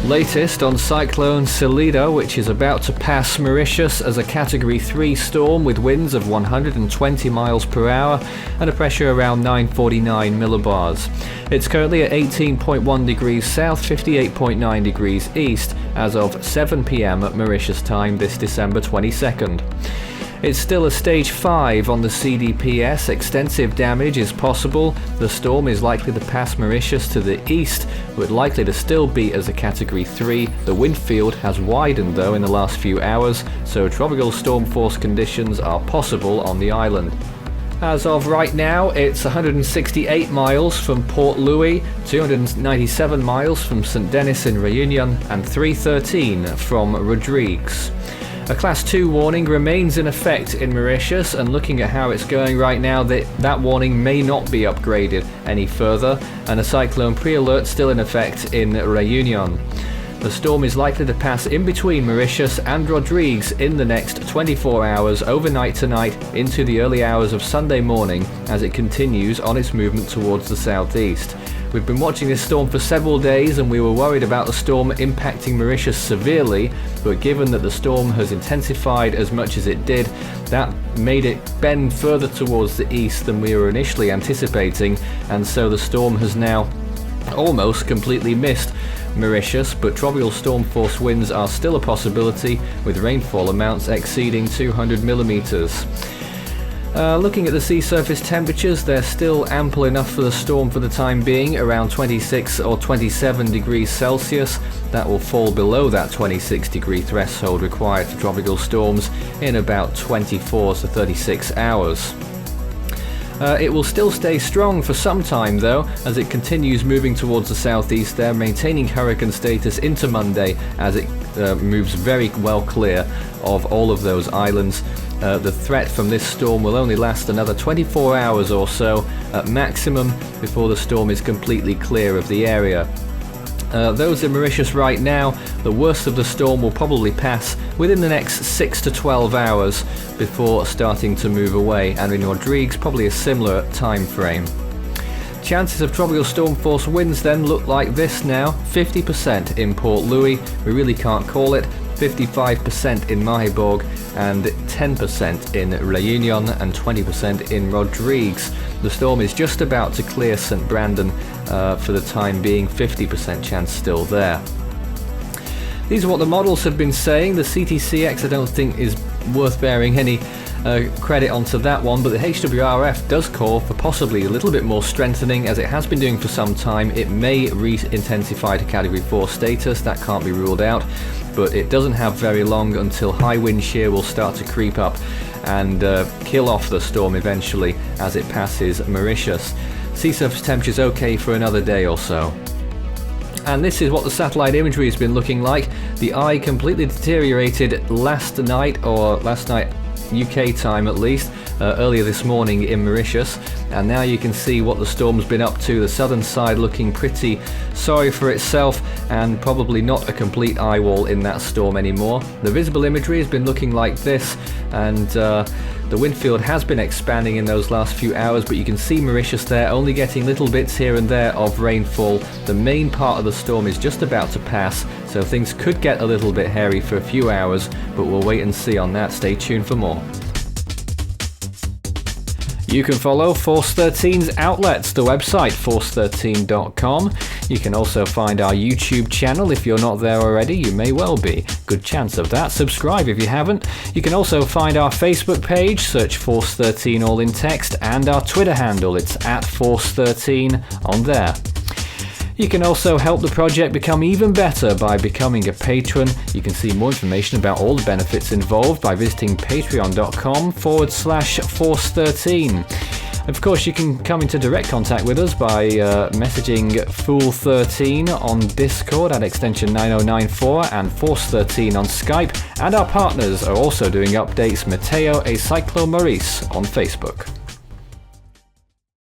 Latest on Cyclone Cilida, which is about to pass Mauritius as a Category 3 storm with winds of 120 miles per hour and a pressure around 949 millibars. It's currently at 18.1 degrees south, 58.9 degrees east as of 7 p.m. at Mauritius time this December 22nd. It's still a stage 5 on the CDPS. Extensive damage is possible. The storm is likely to pass Mauritius to the east, but likely to still be as a Category 3. The wind field has widened though in the last few hours, so tropical storm force conditions are possible on the island. As of right now, it's 168 miles from Port Louis, 297 miles from St. Denis in Réunion, and 313 from Rodrigues. A Class 2 warning remains in effect in Mauritius, and looking at how it's going right now, that warning may not be upgraded any further, and a cyclone pre-alert still in effect in Réunion. The storm is likely to pass in between Mauritius and Rodrigues in the next 24 hours overnight tonight into the early hours of Sunday morning as it continues on its movement towards the southeast. We've been watching this storm for several days and we were worried about the storm impacting Mauritius severely, but given that the storm has intensified as much as it did, that made it bend further towards the east than we were initially anticipating, and so the storm has now almost completely missed Mauritius, but tropical storm force winds are still a possibility, with rainfall amounts exceeding 200 millimeters. Looking at the sea surface temperatures, they're still ample enough for the storm for the time being, around 26 or 27 degrees Celsius. That will fall below that 26 degree threshold required for tropical storms in about 24 to 36 hours. It will still stay strong for some time though, as it continues moving towards the southeast there, maintaining hurricane status into Monday as it moves very well clear of all of those islands. The threat from this storm will only last another 24 hours or so at maximum before the storm is completely clear of the area. Those in Mauritius right now, the worst of the storm will probably pass within the next 6 to 12 hours before starting to move away, and in Rodrigues probably a similar time frame. Chances of tropical storm force winds then look like this now: 50% in Port Louis, we really can't call it, 55% in Mahéborg, and 10% in Réunion, and 20% in Rodrigues. The storm is just about to clear St. Brandon for the time being, 50% chance still there. These are what the models have been saying. The CTCX I don't think is worth bearing any credit onto that one, but the HWRF does call for possibly a little bit more strengthening, as it has been doing for some time. It may re-intensify to Category 4 status, that can't be ruled out, but it doesn't have very long until high wind shear will start to creep up and kill off the storm eventually as it passes Mauritius. Sea surface temperature's okay for another day or so. And this is what the satellite imagery has been looking like. The eye completely deteriorated last night UK time at least, earlier this morning in Mauritius, and now you can see what the storm's been up to. The southern side looking pretty sorry for itself, and probably not a complete eye wall in that storm anymore. The visible imagery has been looking like this, and the wind field has been expanding in those last few hours, but you can see Mauritius there only getting little bits here and there of rainfall. The main part of the storm is just about to pass, so things could get a little bit hairy for a few hours, but we'll wait and see on that. Stay tuned for more. You can follow Force 13's outlets, the website force13.com. You can also find our YouTube channel. If you're not there already, you may well be. Good chance of that. Subscribe if you haven't. You can also find our Facebook page, search Force 13 all in text, and our Twitter handle, it's @Force13 on there. You can also help the project become even better by becoming a patron. You can see more information about all the benefits involved by visiting patreon.com/Force13. Of course, you can come into direct contact with us by messaging Fool13 on Discord at extension 9094 and Force13 on Skype. And our partners are also doing updates: Mateo e Cyclone Maurice on Facebook.